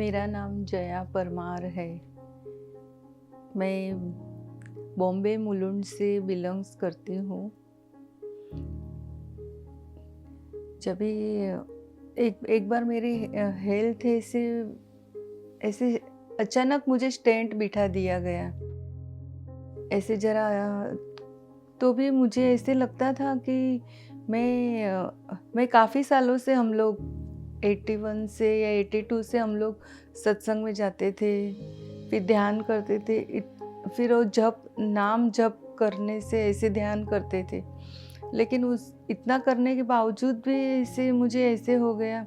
मेरा नाम जया परमार है। मैं बॉम्बे मुलुंड से बिलोंग्स करती हूँ। जब भी एक एक बार मेरी हेल्थ ऐसे ऐसे अचानक मुझे स्टेंट बिठा दिया गया। ऐसे ज़रा तो भी मुझे ऐसे लगता था कि मैं काफ़ी सालों से हम लोग 81 से या 82 से हम लोग सत्संग में जाते थे, फिर ध्यान करते थे। फिर वो नाम जप करने से ऐसे ध्यान करते थे। लेकिन उस इतना करने के बावजूद भी ऐसे मुझे ऐसे हो गया,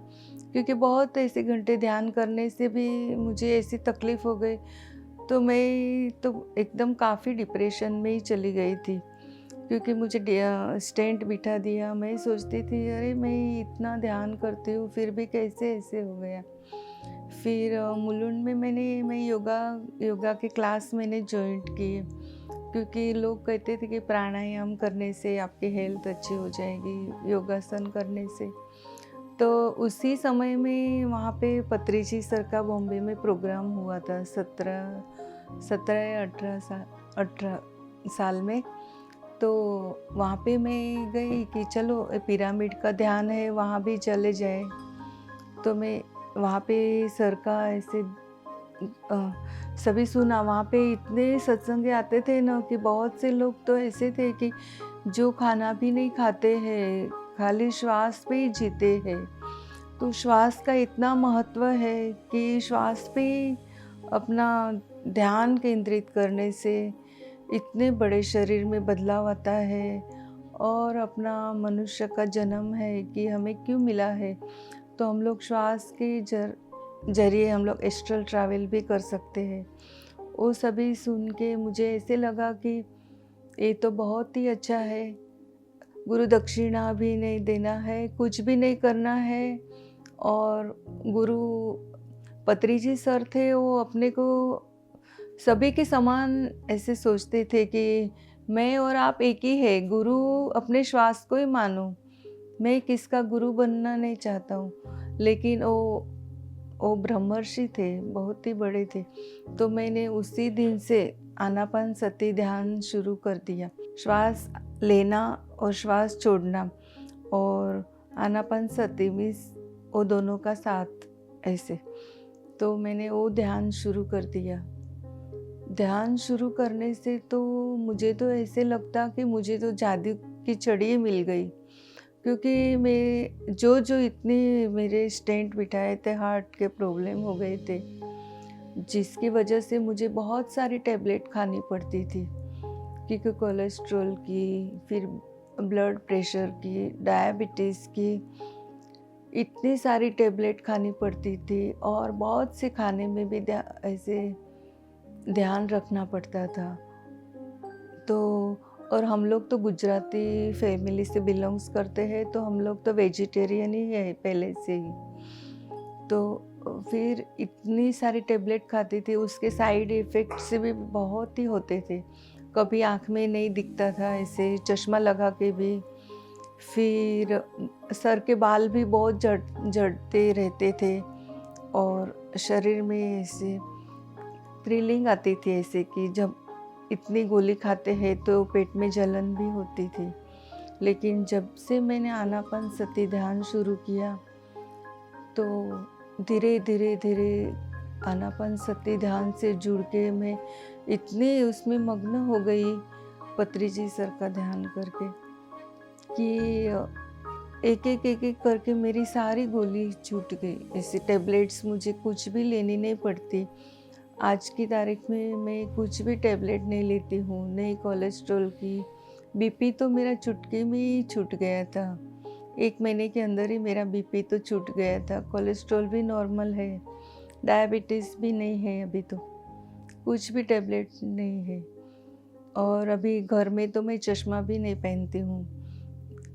क्योंकि बहुत ऐसे घंटे ध्यान करने से भी मुझे ऐसी तकलीफ़ हो गई। तो मैं तो एकदम काफ़ी डिप्रेशन में ही चली गई थी, क्योंकि मुझे स्टेंट बिठा दिया। मैं सोचती थी, अरे मैं इतना ध्यान करती हूँ फिर भी कैसे ऐसे हो गया। फिर मुलुंड में मैं योगा के क्लास मैंने जॉइन किए, क्योंकि लोग कहते थे कि प्राणायाम करने से आपकी हेल्थ अच्छी हो जाएगी, योगासन करने से। तो उसी समय में वहाँ पे पत्रिजी सर का बॉम्बे में प्रोग्राम हुआ था 17 या 18 साल में। तो वहाँ पे मैं गई कि चलो पिरामिड का ध्यान है, वहाँ भी चले जाए। तो मैं वहाँ पे सर का ऐसे सभी सुना। वहाँ पे इतने सत्संगी आते थे ना कि बहुत से लोग तो ऐसे थे कि जो खाना भी नहीं खाते हैं, खाली श्वास पे ही जीते हैं। तो श्वास का इतना महत्व है कि श्वास पे अपना ध्यान केंद्रित करने से इतने बड़े शरीर में बदलाव आता है। और अपना मनुष्य का जन्म है कि हमें क्यों मिला है, तो हम लोग श्वास के जरिए हम लोग एस्ट्रल ट्रैवल भी कर सकते हैं। वो सभी सुन के मुझे ऐसे लगा कि ये तो बहुत ही अच्छा है। गुरु दक्षिणा भी नहीं देना है, कुछ भी नहीं करना है। और गुरु पत्रिजी सर थे, वो अपने को सभी के समान ऐसे सोचते थे कि मैं और आप एक ही है, गुरु अपने श्वास को ही मानो। मैं किसका गुरु बनना नहीं चाहता हूँ। लेकिन वो ब्रह्मर्षि थे, बहुत ही बड़े थे। तो मैंने उसी दिन से आनापानसति ध्यान शुरू कर दिया। श्वास लेना और श्वास छोड़ना, और आनापानसति मीन्स वो दोनों का साथ ऐसे। तो मैंने वो ध्यान शुरू कर दिया। ध्यान शुरू करने से तो मुझे तो ऐसे लगता कि मुझे तो जादू की छड़ी मिल गई, क्योंकि मैं जो इतने मेरे स्टेंट बिठाए थे, हार्ट के प्रॉब्लम हो गए थे, जिसकी वजह से मुझे बहुत सारी टैबलेट खानी पड़ती थी, क्योंकि कोलेस्ट्रॉल की, फिर ब्लड प्रेशर की, डायबिटीज़ की, इतनी सारी टैबलेट खानी पड़ती थी। और बहुत से खाने में भी ऐसे ध्यान रखना पड़ता था। तो और हम लोग तो गुजराती फैमिली से बिलोंग्स करते हैं, तो हम लोग तो वेजिटेरियन ही है पहले से ही। तो फिर इतनी सारी टैबलेट खाती थी, उसके साइड इफ़ेक्ट्स भी बहुत ही होते थे। कभी आँख में नहीं दिखता था, ऐसे चश्मा लगा के भी। फिर सर के बाल भी बहुत झड़ते रहते थे, और शरीर में ऐसे फीलिंग आती थी ऐसे कि जब इतनी गोली खाते हैं तो पेट में जलन भी होती थी। लेकिन जब से मैंने आनापानसति ध्यान शुरू किया, तो धीरे धीरे धीरे आनापानसति ध्यान से जुड़ के मैं इतनी उसमें मग्न हो गई पत्रिजी सर का ध्यान करके, कि एक एक करके मेरी सारी गोली छूट गई। ऐसे टैबलेट्स मुझे कुछ भी लेनी नहीं पड़ती। आज की तारीख में मैं कुछ भी टैबलेट नहीं लेती हूँ, नहीं कोलेस्ट्रॉल की। बीपी तो मेरा चुटकी में ही छूट गया था। 1 महीने के अंदर ही मेरा बीपी तो छूट गया था। कोलेस्ट्रॉल भी नॉर्मल है, डायबिटीज़ भी नहीं है अभी तो, कुछ भी टैबलेट नहीं है। और अभी घर में तो मैं चश्मा भी नहीं पहनती हूँ।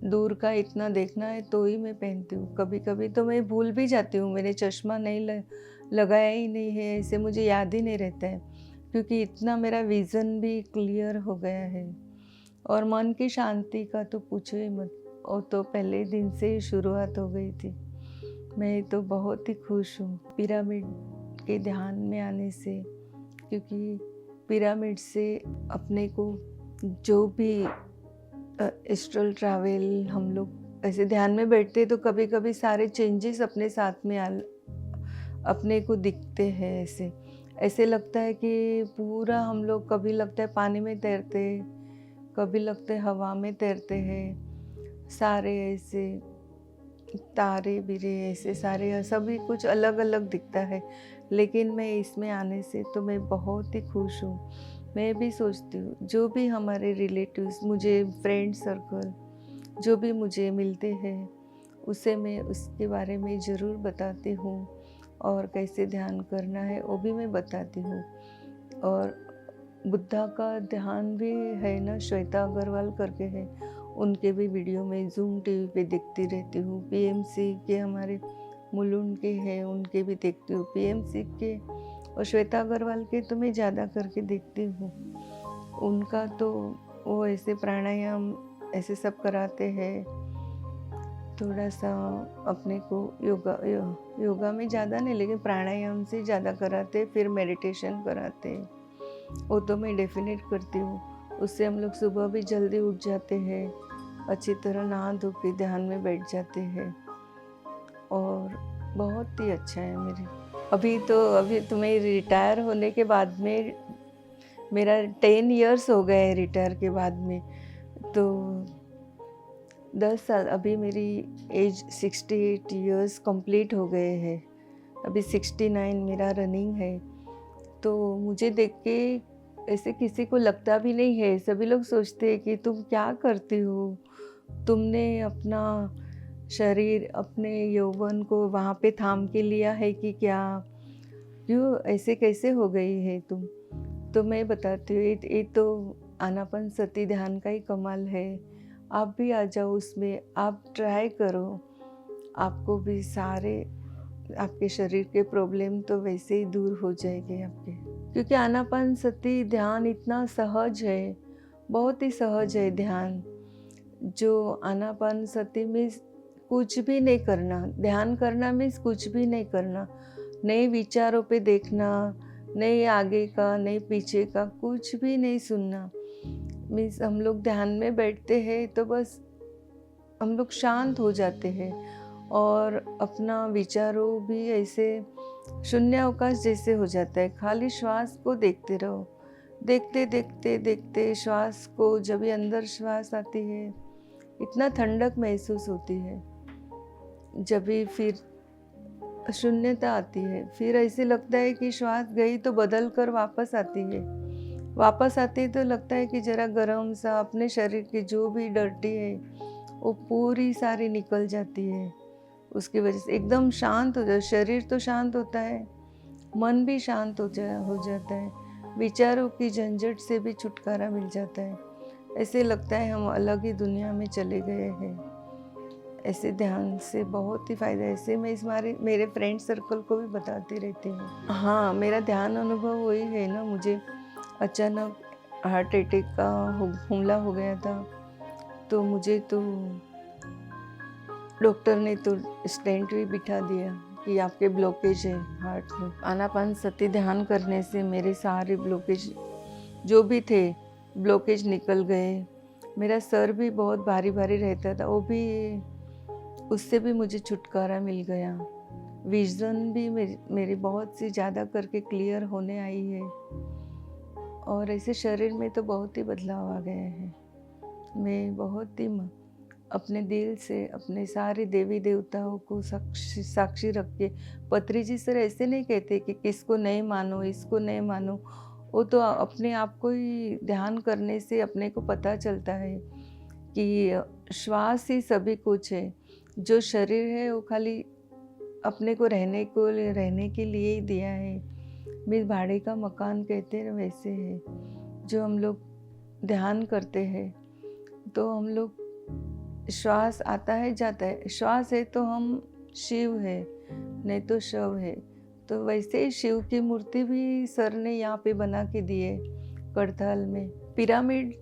दूर का इतना देखना है तो ही मैं पहनती हूँ। कभी-कभी तो मैं भूल भी जाती हूँ, मैंने चश्मा नहीं लगाया ही नहीं है, ऐसे मुझे याद ही नहीं रहता है, क्योंकि इतना मेरा विज़न भी क्लियर हो गया है। और मन की शांति का तो पूछो ही मत, वो तो पहले दिन से ही शुरुआत हो गई थी। मैं तो बहुत ही खुश हूँ। पिरामिड के ध्यान में आने से, क्योंकि पिरामिड से अपने को जो भी एस्ट्रल ट्रैवल हम लोग ऐसे ध्यान में बैठते तो कभी कभी सारे चेंजेस अपने साथ में अपने को दिखते हैं। ऐसे ऐसे लगता है कि पूरा हम लोग, कभी लगता है पानी में तैरते, कभी लगता है हवा में तैरते हैं, सारे ऐसे तारे बिरे ऐसे सारे सभी कुछ अलग अलग दिखता है। लेकिन मैं इसमें आने से तो मैं बहुत ही खुश हूँ। मैं भी सोचती हूँ जो भी हमारे रिलेटिव्स, मुझे फ्रेंड सर्कल जो भी मुझे मिलते हैं, उसे मैं उसके बारे में ज़रूर बताती हूँ, और कैसे ध्यान करना है वो भी मैं बताती हूँ। और बुद्धा का ध्यान भी है ना, श्वेता अग्रवाल करके है, उनके भी वीडियो में ज़ूम टीवी पे देखती रहती हूँ। पीएमसी के हमारे मुलुंड के हैं, उनके भी देखती हूँ। पीएमसी के और श्वेता अग्रवाल के तो मैं ज़्यादा करके देखती हूँ। उनका तो वो ऐसे प्राणायाम ऐसे सब कराते हैं, थोड़ा सा अपने को योगा में ज़्यादा नहीं, लेकिन प्राणायाम से ज़्यादा कराते, फिर मेडिटेशन कराते। वो तो मैं डेफिनेट करती हूँ। उससे हम लोग सुबह भी जल्दी उठ जाते हैं, अच्छी तरह नहा धो के ध्यान में बैठ जाते हैं, और बहुत ही अच्छा है मेरे। अभी तो मैं रिटायर होने के बाद में, मेरा 10 इयर्स हो गए रिटायर के बाद में, तो 10 साल, अभी मेरी एज 68 इयर्स कंप्लीट हो गए हैं। अभी 69 मेरा रनिंग है। तो मुझे देख के ऐसे किसी को लगता भी नहीं है। सभी लोग सोचते हैं कि तुम क्या करती हो, तुमने अपना शरीर, अपने यौवन को वहाँ पे थाम के लिया है कि क्या, क्यों ऐसे कैसे हो गई है तुम। तो मैं बताती हूँ, ये तो आनापान सती ध्यान का ही कमाल है। आप भी आ जाओ उसमें, आप ट्राई करो, आपको भी सारे आपके शरीर के प्रॉब्लम तो वैसे ही दूर हो जाएंगे आपके। क्योंकि आनापान सती ध्यान इतना सहज है, बहुत ही सहज है ध्यान। जो आनापान सती में कुछ भी नहीं करना, ध्यान करना मीन्स कुछ भी नहीं करना, नए विचारों पे देखना, नहीं आगे का नहीं पीछे का, कुछ भी नहीं सुनना। मीन्स हम लोग ध्यान में बैठते हैं तो बस हम लोग शांत हो जाते हैं, और अपना विचारों भी ऐसे शून्य अवकाश जैसे हो जाता है। खाली श्वास को देखते रहो, देखते देखते देखते श्वास को। जब भी अंदर श्वास आती है इतना ठंडक महसूस होती है, जब भी फिर शून्यता आती है, फिर ऐसे लगता है कि श्वास गई तो बदल कर वापस आती है। वापस आती है तो लगता है कि जरा गर्म सा, अपने शरीर की जो भी डर्टी है वो पूरी सारी निकल जाती है। उसकी वजह से एकदम शांत हो जाए, शरीर तो शांत होता है, मन भी शांत हो जाता है, विचारों की झंझट से भी छुटकारा मिल जाता है। ऐसे लगता है हम अलग ही दुनिया में चले गए हैं। ऐसे ध्यान से बहुत ही फ़ायदा है। ऐसे मैं मेरे फ्रेंड सर्कल को भी बताती रहती हूँ। हाँ, मेरा ध्यान अनुभव वही है ना, मुझे अचानक हार्ट अटैक का हमला हो गया था, तो मुझे तो डॉक्टर ने तो स्टेंट भी बिठा दिया कि आपके ब्लॉकेज है हार्ट में। आनापान सती ध्यान करने से मेरे सारे ब्लॉकेज जो भी थे, ब्लॉकेज निकल गए। मेरा सर भी बहुत भारी भारी रहता था, वो भी, उससे भी मुझे छुटकारा मिल गया। विज़न भी मेरी बहुत सी ज़्यादा करके क्लियर होने आई है, और ऐसे शरीर में तो बहुत ही बदलाव आ गए हैं। मैं बहुत ही अपने दिल से अपने सारे देवी देवताओं को साक्षी रख के, पत्री जी सर ऐसे नहीं कहते कि किसको नहीं मानो, इसको नहीं मानो। वो तो अपने आप को ही ध्यान करने से अपने को पता चलता है कि श्वास ही सभी कुछ है। जो शरीर है वो खाली अपने को रहने के लिए ही दिया है। मैं भाड़े का मकान कहते हैं वैसे है। जो हम लोग ध्यान करते हैं तो हम लोग, श्वास आता है जाता है, श्वास है तो हम शिव है, नहीं तो शव है। तो वैसे ही शिव की मूर्ति भी सर ने यहाँ पे बना के दी है करताल में। पिरामिड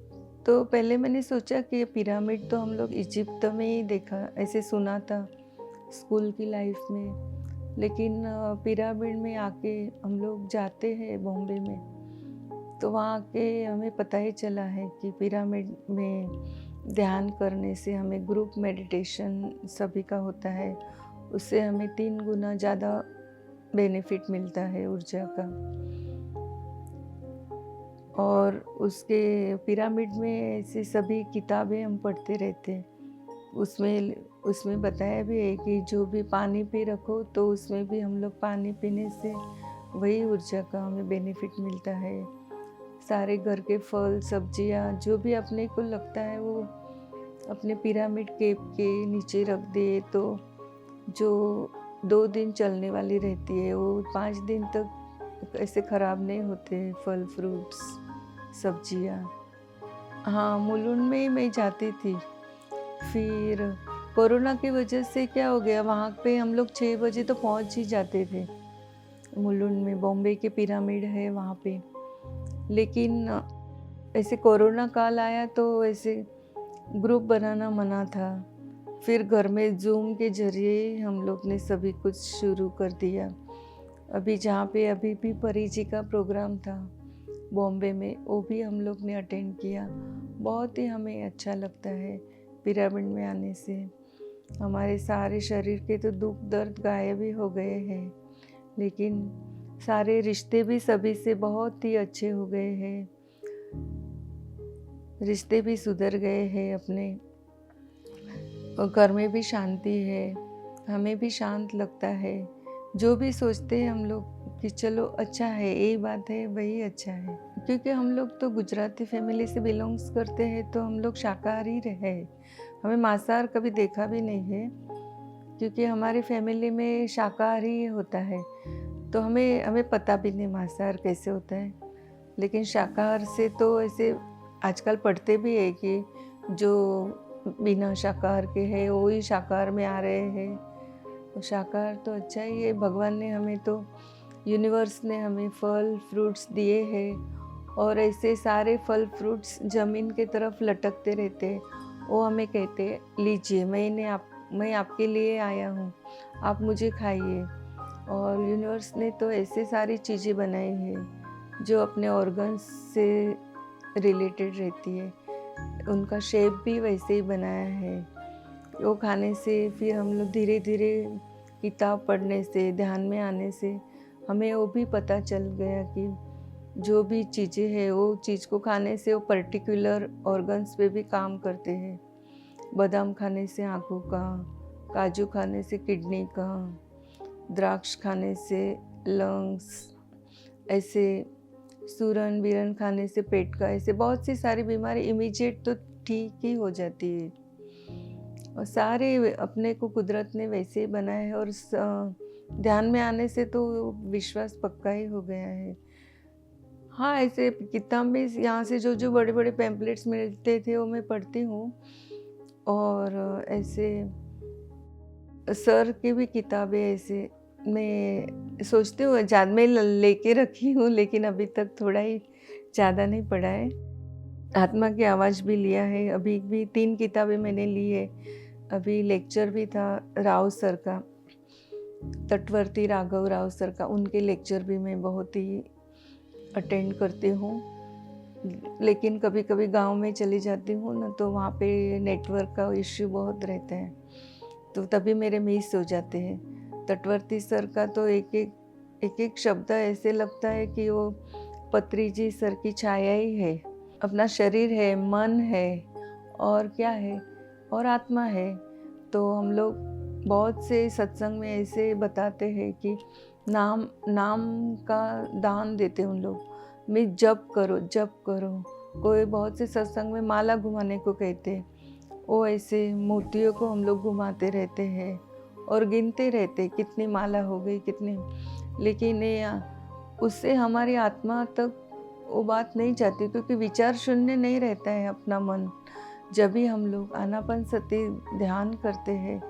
तो पहले मैंने सोचा कि पिरामिड तो हम लोग इजिप्ट में ही देखा, ऐसे सुना था स्कूल की लाइफ में। लेकिन पिरामिड में आके हम लोग जाते हैं बॉम्बे में, तो वहाँ के हमें पता ही चला है कि पिरामिड में ध्यान करने से हमें ग्रुप मेडिटेशन सभी का होता है, उससे हमें 3 गुना ज़्यादा बेनिफिट मिलता है ऊर्जा का। और उसके पिरामिड में ऐसे सभी किताबें हम पढ़ते रहते हैं। उसमें उसमें बताया भी है कि जो भी पानी पी रखो तो उसमें भी हम लोग पानी पीने से वही ऊर्जा का हमें बेनिफिट मिलता है। सारे घर के फल सब्जियां जो भी अपने को लगता है वो अपने पिरामिड केप के नीचे रख दे तो जो 2 दिन चलने वाली रहती है वो 5 दिन तक ऐसे ख़राब नहीं होते, फल फ्रूट्स सब्जियां। हाँ, मुलुंड में ही मैं जाती थी। फिर कोरोना की वजह से क्या हो गया, वहाँ पे हम लोग 6 बजे तो पहुँच ही जाते थे मुलुंड में, बॉम्बे के पिरामिड है वहाँ पे। लेकिन ऐसे कोरोना काल आया तो ऐसे ग्रुप बनाना मना था। फिर घर में ज़ूम के ज़रिए हम लोग ने सभी कुछ शुरू कर दिया। अभी जहाँ पे अभी भी परी जी का प्रोग्राम था बॉम्बे में, वो भी हम लोग ने अटेंड किया। बहुत ही हमें अच्छा लगता है पिरामिड में आने से। हमारे सारे शरीर के तो दुख दर्द गायब ही हो गए हैं, लेकिन सारे रिश्ते भी सभी से बहुत ही अच्छे हो गए हैं, रिश्ते भी सुधर गए हैं अपने, और घर में भी शांति है, हमें भी शांत लगता है। जो भी सोचते हैं हम लोग कि चलो अच्छा है, यही बात है, वही अच्छा है। क्योंकि हम लोग तो गुजराती फैमिली से बिलोंग्स करते हैं तो हम लोग शाकाहारी रहे, हमें मांसाहार कभी देखा भी नहीं है, क्योंकि हमारी फैमिली में शाकाहारी होता है। तो हमें हमें पता भी नहीं मांसाहार कैसे होता है। लेकिन शाकाहार से तो ऐसे आजकल पढ़ते भी है कि जो बिना शाकाहार के है वो ही शाकाहार में आ रहे हैं। तो शाकाहार तो अच्छा ही है, भगवान ने हमें तो, यूनिवर्स ने हमें फल फ्रूट्स दिए हैं, और ऐसे सारे फल फ्रूट्स ज़मीन के तरफ लटकते रहते हैं। वो हमें कहते लीजिए, मैं आपके लिए आया हूँ, आप मुझे खाइए। और यूनिवर्स ने तो ऐसे सारी चीज़ें बनाई हैं जो अपने ऑर्गन्स से रिलेटेड रहती है, उनका शेप भी वैसे ही बनाया है। वो खाने से फिर हम लोग धीरे धीरे किताब पढ़ने से, ध्यान में आने से हमें वो भी पता चल गया कि जो भी चीज़ें हैं वो चीज़ को खाने से वो पर्टिकुलर ऑर्गन्स पे भी काम करते हैं। बादाम खाने से आँखों का, काजू खाने से किडनी का, द्राक्ष खाने से लंग्स, ऐसे सूरन बीरन खाने से पेट का, ऐसे बहुत सी सारी बीमारी इमीडिएट तो ठीक ही हो जाती है। और सारे अपने को कुदरत ने वैसे ही बनाया है, और ध्यान में आने से तो विश्वास पक्का ही हो गया है। हाँ, ऐसे किताब में यहाँ से जो जो बड़े बड़े पैम्पलेट्स मिलते थे वो मैं पढ़ती हूँ, और ऐसे सर की भी किताबें ऐसे मैं सोचती हूँ ज़्यादा मैं लेके रखी हूँ, लेकिन अभी तक थोड़ा ही, ज़्यादा नहीं पढ़ा है। आत्मा की आवाज़ भी लिया है, अभी भी 3 किताबें मैंने ली है। अभी लेक्चर भी था राव सर का, तटवर्ती राघव राव सर का, उनके लेक्चर भी मैं बहुत ही अटेंड करती हूँ। लेकिन कभी कभी गांव में चली जाती हूँ ना, तो वहाँ पे नेटवर्क का इश्यू बहुत रहता है, तो तभी मेरे मिस हो जाते हैं। तटवर्ती सर का तो एक एक शब्द ऐसे लगता है कि वो पत्री जी सर की छाया ही है। अपना शरीर है, मन है, और क्या है, और आत्मा है। तो हम लोग बहुत से सत्संग में ऐसे बताते हैं कि नाम का दान देते उन लोग, मैं जप करो जप करो। कोई बहुत से सत्संग में माला घुमाने को कहते हैं, वो ऐसे मूर्तियों को हम लोग घुमाते रहते हैं और गिनते रहते कितनी माला हो गई कितनी, लेकिन उससे हमारी आत्मा तक वो बात नहीं जाती, क्योंकि विचार शून्य नहीं रहता है अपना मन। जब भी हम लोग आनापानसति ध्यान करते हैं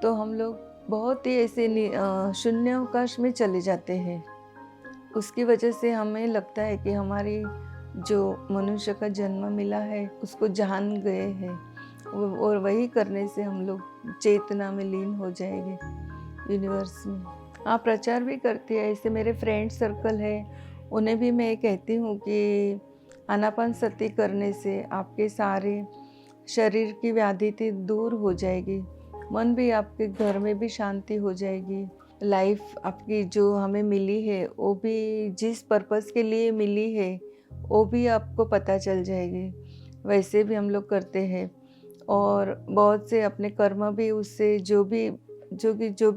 तो हम लोग बहुत ही ऐसे शून्यावकाश में चले जाते हैं। उसकी वजह से हमें लगता है कि हमारी जो मनुष्य का जन्म मिला है उसको जान गए हैं, और वही करने से हम लोग चेतना में लीन हो जाएंगे यूनिवर्स में। हाँ, प्रचार भी करती है। ऐसे मेरे फ्रेंड सर्कल है, उन्हें भी मैं कहती हूँ कि आनापानसति करने से आपके सारे शरीर की व्याधि थी दूर हो जाएगी, मन भी, आपके घर में भी शांति हो जाएगी। लाइफ आपकी जो हमें मिली है, वो भी जिस पर्पज़ के लिए मिली है, वो भी आपको पता चल जाएगी। वैसे भी हम लोग करते हैं और बहुत से अपने कर्म भी उससे जो भी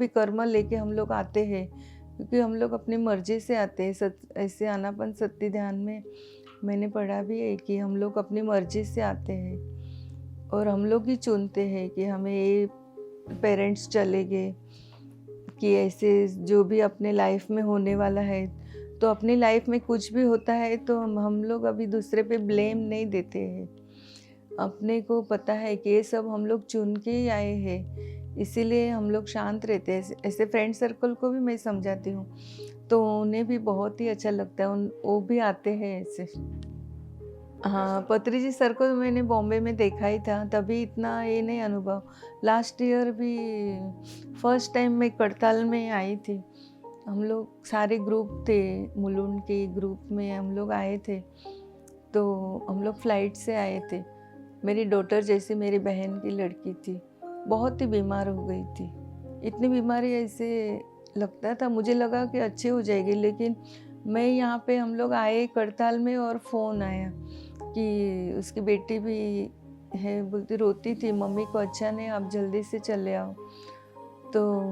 कर्म लेके हम लोग आते हैं, क्योंकि हम लोग अपनी मर्ज़ी से आते हैं। ऐसे आनापानसति ध्यान में मैंने पढ़ा भी है कि हम लोग अपनी मर्ज़ी से आते हैं और हम लोग ही चुनते हैं कि हमें ये पेरेंट्स चले गए, कि ऐसे जो भी अपने लाइफ में होने वाला है, तो अपनी लाइफ में कुछ भी होता है तो हम लोग अभी दूसरे पे ब्लेम नहीं देते हैं। अपने को पता है कि ये सब हम लोग चुन के ही आए हैं, इसीलिए हम लोग शांत रहते हैं। ऐसे फ्रेंड सर्कल को भी मैं समझाती हूँ, तो उन्हें भी बहुत ही अच्छा लगता है, वो भी आते हैं ऐसे। हाँ, पत्रिजी सर को तो मैंने बॉम्बे में देखा ही था, तभी इतना ये नहीं अनुभव। लास्ट ईयर भी फर्स्ट टाइम मैं करताल में आई थी। हम लोग सारे ग्रुप थे, मुलुंड के ग्रुप में हम लोग आए थे। तो हम लोग फ्लाइट से आए थे। मेरी डॉटर जैसी मेरी बहन की लड़की थी, बहुत ही बीमार हो गई थी। इतनी बीमारी ऐसे लगता था, मुझे लगा कि अच्छी हो जाएगी, लेकिन मैं यहाँ पे हम लोग आए करताल में और फ़ोन आया कि उसकी बेटी भी है, बोलती रोती थी, मम्मी को अच्छा नहीं, आप जल्दी से चले आओ। तो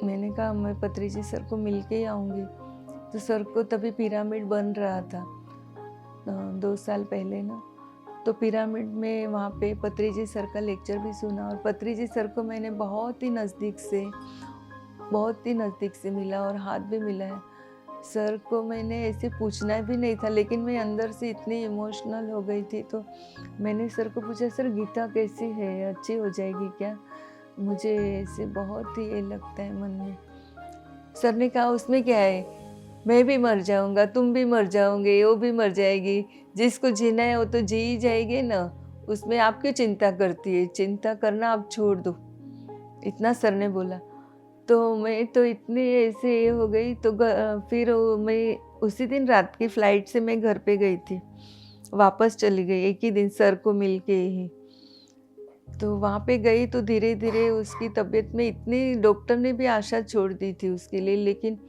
मैंने कहा मैं पत्रिजी सर को मिल के ही आऊँगी। तो सर को तभी पिरामिड बन रहा था 2 साल पहले ना, तो पिरामिड में वहाँ पे पत्रिजी सर का लेक्चर भी सुना और पत्रिजी सर को मैंने बहुत ही नज़दीक से मिला और हाथ भी मिलाया। सर को मैंने ऐसे पूछना भी नहीं था, लेकिन मैं अंदर से इतनी इमोशनल हो गई थी, तो मैंने सर को पूछा, सर गीता कैसी है, अच्छी हो जाएगी क्या? मुझे ऐसे बहुत ही ये लगता है मन में। सर ने कहा उसमें क्या है, मैं भी मर जाऊँगा, तुम भी मर जाओगे, वो भी मर जाएगी, जिसको जीना है वो तो जी ही जाएगी ना, उसमें आप क्यों चिंता करती है, चिंता करना आप छोड़ दो। इतना सर ने बोला। तो मैं तो इतनी ऐसे ये हो गई, तो फिर मैं उसी दिन रात की फ़्लाइट से मैं घर पे गई थी, वापस चली गई एक ही दिन सर को मिल के ही। तो वहाँ पे गई तो धीरे-धीरे उसकी तबीयत में इतनी, डॉक्टर ने भी आशा छोड़ दी थी उसके लिए, लेकिन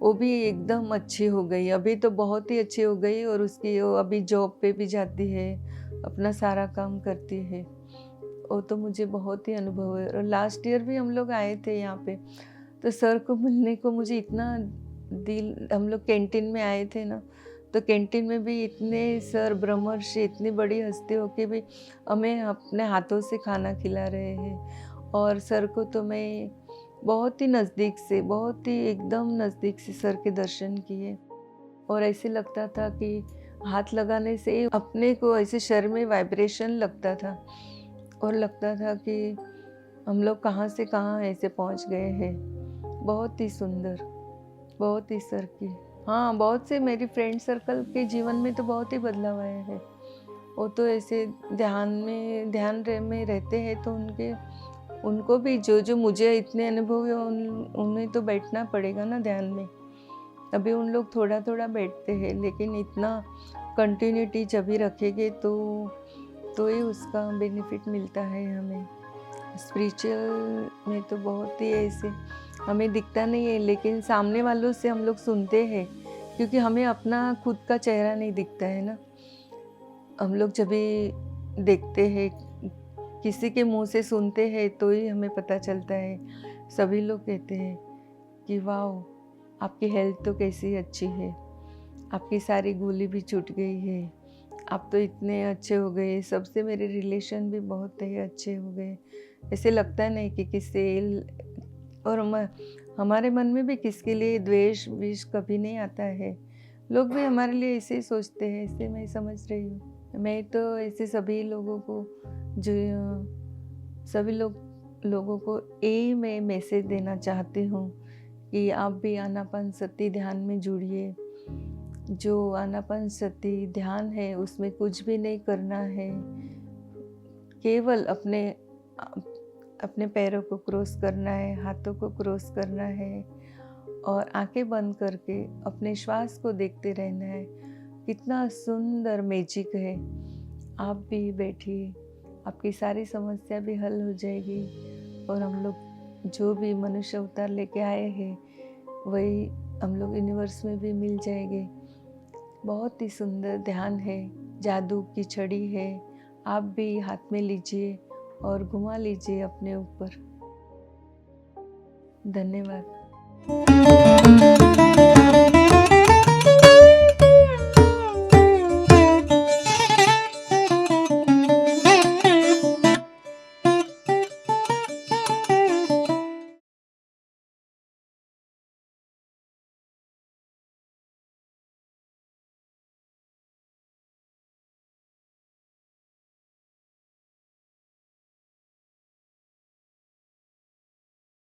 वो भी एकदम अच्छी हो गई। अभी तो बहुत ही अच्छी हो गई और उसकी वो अभी जॉब पे भी जाती है, अपना सारा काम करती है। वो तो मुझे बहुत ही अनुभव है और लास्ट ईयर भी हम लोग आए थे यहाँ पे, तो सर को मिलने को मुझे इतना दिल, हम लोग कैंटीन में आए थे ना, तो कैंटीन में भी इतने सर ब्रह्मर्षि, इतनी बड़ी हस्ती होके भी हमें अपने हाथों से खाना खिला रहे हैं। और सर को तो मैं बहुत ही नज़दीक से, बहुत ही एकदम नज़दीक से सर के दर्शन किए और ऐसे लगता था कि हाथ लगाने से अपने को ऐसे शरीर में वाइब्रेशन लगता था और लगता था कि हम लोग कहाँ से कहाँ ऐसे पहुँच गए हैं। बहुत ही सुंदर, बहुत ही सर की, हाँ, बहुत से मेरी फ्रेंड सर्कल के जीवन में तो बहुत ही बदलाव आया है। वो तो ऐसे ध्यान में रहते हैं, तो उनको भी जो मुझे इतने अनुभव है, उन्हें तो बैठना पड़ेगा ना ध्यान में। अभी उन लोग थोड़ा-थोड़ा बैठते हैं, लेकिन इतना कंटिन्यूटी जब भी रखेंगे तो ही उसका बेनिफिट मिलता है हमें। स्पिरिचुअल में तो बहुत ही ऐसे हमें दिखता नहीं है, लेकिन सामने वालों से हम लोग सुनते हैं, क्योंकि हमें अपना खुद का चेहरा नहीं दिखता है ना। हम लोग जब भी देखते हैं, किसी के मुंह से सुनते हैं, तो ही हमें पता चलता है। सभी लोग कहते हैं कि वाह, आपकी हेल्थ तो कैसी अच्छी है, आपकी सारी गोली भी छूट गई है, आप तो इतने अच्छे हो गए, सबसे मेरे रिलेशन भी बहुत ही अच्छे हो गए। ऐसे लगता नहीं कि किससे और हमारे मन में भी किसके लिए द्वेष विष कभी नहीं आता है। लोग भी हमारे लिए ऐसे ही सोचते हैं, ऐसे मैं समझ रही हूँ। मैं तो ऐसे सभी लोगों को, जो सभी लोगों को यही मैं मैसेज देना चाहती हूँ कि आप भी आनापानसति ध्यान में जुड़िए। जो आनापानसति ध्यान है उसमें कुछ भी नहीं करना है, केवल अपने पैरों को क्रॉस करना है, हाथों को क्रॉस करना है, और आंखें बंद करके अपने श्वास को देखते रहना है। कितना सुंदर मैजिक है। आप भी बैठिए, आपकी सारी समस्या भी हल हो जाएगी और हम लोग जो भी मनुष्य अवतार लेके आए हैं वही हम लोग यूनिवर्स में भी मिल जाएंगे। बहुत ही सुंदर ध्यान है, जादू की छड़ी है। आप भी हाथ में लीजिए और घुमा लीजिए अपने ऊपर। धन्यवाद।